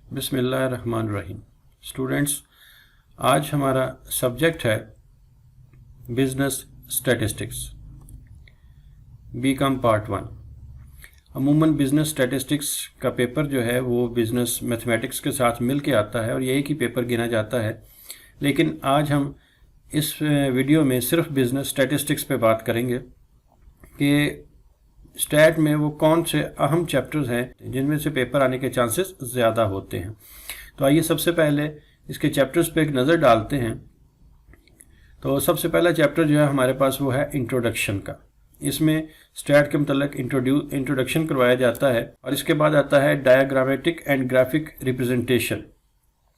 बिस्मिल्लाहिर्रहमानिर्रहीम। स्टूडेंट्स, आज हमारा सब्जेक्ट है बिजनेस स्टैटिस्टिक्स, बीकॉम पार्ट 1। अमूमन बिजनेस स्टैटिस्टिक्स का पेपर जो है वो बिजनेस मैथमेटिक्स के साथ मिल के आता है और यही की पेपर गिना जाता है। लेकिन आज हम इस वीडियो में सिर्फ बिजनेस स्टैटिस्टिक्स पे बात करेंगे कि स्टैट में वो कौन से अहम चैप्टर्स हैं जिनमें से पेपर आने के चांसेस ज़्यादा होते हैं। तो आइए सबसे पहले इसके चैप्टर्स पे एक नज़र डालते हैं। तो सबसे पहला चैप्टर जो है हमारे पास वो है इंट्रोडक्शन का। इसमें स्टैट के मतलब इंट्रोडक्शन करवाया जाता है और इसके बाद आता है डायग्रामेटिक एंड ग्राफिक रिप्रेजेंटेशन।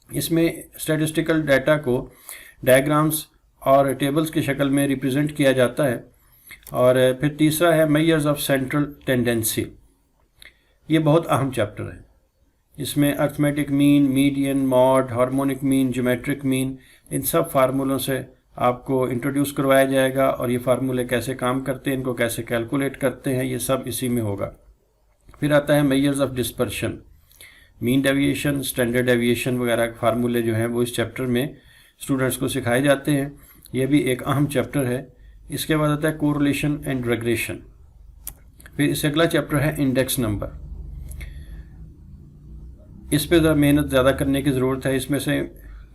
इसमें स्टैटिस्टिकल डाटा को डायग्राम्स और टेबल्स की शक्ल में रिप्रेजेंट किया जाता है। और फिर तीसरा है मेजर्स ऑफ सेंट्रल टेंडेंसी। ये बहुत अहम चैप्टर है। इसमें arithmetic mean, median, mode, harmonic mean, geometric mean, इन सब फार्मूलों से आपको इंट्रोड्यूस करवाया जाएगा और ये फार्मूले कैसे काम करते हैं, इनको कैसे कैलकुलेट करते हैं, ये सब इसी में होगा। फिर आता है measures of dispersion, mean deviation, standard deviation वगैरह फार्मूले जो हैं वो इस चैप्टर में स्टूडेंट्स को सिखाए जाते हैं। ये भी एक अहम चैप्टर है। इसके बाद आता है कोरिलेशन एंड रेग्रेशन। फिर इससे अगला चैप्टर है इंडेक्स नंबर। इस पे मेहनत ज़्यादा करने की ज़रूरत है। इसमें से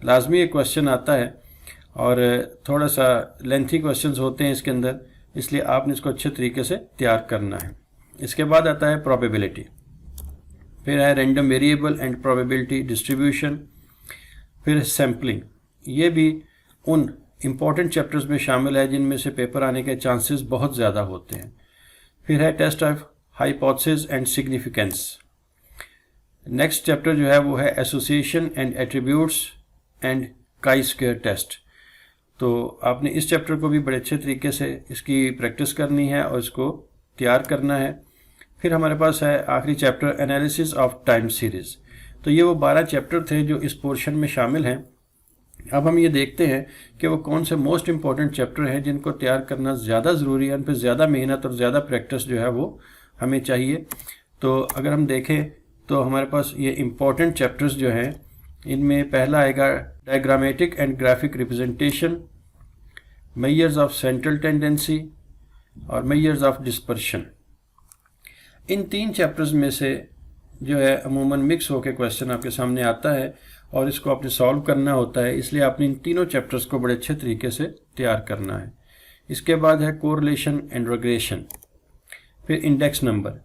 लाजमी एक क्वेश्चन आता है और थोड़ा सा लेंथी क्वेश्चंस होते हैं इसके अंदर, इसलिए आपने इसको अच्छे तरीके से तैयार करना है। इसके बाद आता है प्रोबेबिलिटी। फिर है random variable and probability distribution. फिर सैम्पलिंग। ये भी उन इम्पॉर्टेंट चैप्टर्स में शामिल है जिनमें से पेपर आने के चांसेस बहुत ज़्यादा होते हैं। फिर है test of hypothesis and significance. Next chapter जो है वो है association and attributes and chi square test. तो आपने इस चैप्टर को भी बड़े अच्छे तरीके से इसकी प्रैक्टिस करनी है और इसको तैयार करना है। फिर हमारे पास है आखिरी chapter analysis of time series. तो ये वो 12 चैप्टर थे जो इस पोर्शन में शामिल हैं। अब हम ये देखते हैं कि वो कौन से मोस्ट इम्पॉर्टेंट चैप्टर हैं जिनको तैयार करना ज़्यादा ज़रूरी है, उन पर ज़्यादा मेहनत और ज़्यादा प्रैक्टिस जो है वो हमें चाहिए। तो अगर हम देखें तो हमारे पास ये इम्पॉर्टेंट चैप्टर्स जो हैं, इनमें पहला आएगा diagrammatic and graphic representation, measures of central tendency और मेजर्स ऑफ डिस्पर्शन। इन 3 चैप्टर्स में से जो है अमूमन मिक्स होकर क्वेश्चन आपके सामने आता है और इसको आपने सॉल्व करना होता है, इसलिए आपने इन तीनों चैप्टर्स को बड़े अच्छे तरीके से तैयार करना है। इसके बाद है कोरिलेशन एंड रेग्रेशन। फिर इंडेक्स नंबर।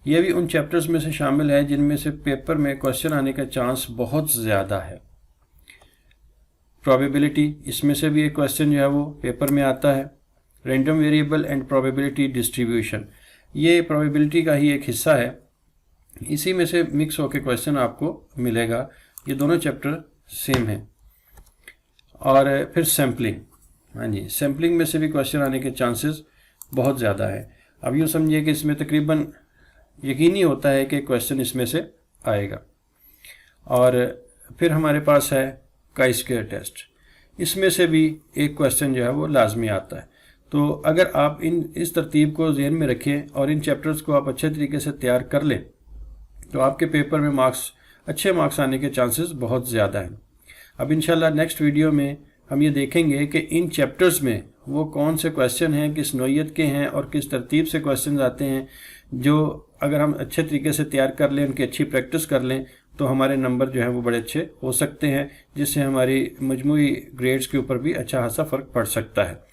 यह भी उन चैप्टर्स में से शामिल है जिनमें से पेपर में क्वेश्चन आने का चांस बहुत ज़्यादा है। प्रोबेबिलिटी, इसमें से भी एक क्वेश्चन जो है वो पेपर में आता है। Random variable and probability distribution, ये प्रोबेबिलिटी का ही एक हिस्सा है। इसी में से मिक्स होकर क्वेश्चन आपको मिलेगा। ये दोनों चैप्टर सेम हैं। और फिर सैम्पलिंग। हाँ जी, सैम्पलिंग में से भी क्वेश्चन आने के चांसेस बहुत ज़्यादा है। अब यूँ समझिए कि इसमें तकरीबन यकीनी होता है कि क्वेश्चन इसमें से आएगा। और फिर हमारे पास है काई स्क्वायर टेस्ट। इसमें से भी एक क्वेश्चन जो है वो लाजमी आता है। तो अगर आप इस तरतीब को ज़हन में रखें और इन चैप्टर्स को आप अच्छे तरीके से तैयार कर लें तो आपके पेपर में अच्छे मार्क्स आने के चांसेस बहुत ज़्यादा हैं। अब इंशाल्लाह नेक्स्ट वीडियो में हम ये देखेंगे कि इन चैप्टर्स में वो कौन से क्वेश्चन हैं, किस नौइयत के हैं और किस तरतीब से क्वेश्चन आते हैं, जो अगर हम अच्छे तरीके से तैयार कर लें, उनकी अच्छी प्रैक्टिस कर लें तो हमारे नंबर जो हैं वो बड़े अच्छे हो सकते हैं, जिससे हमारी मजमूई ग्रेड्स के ऊपर भी अच्छा खासा फ़र्क पड़ सकता है।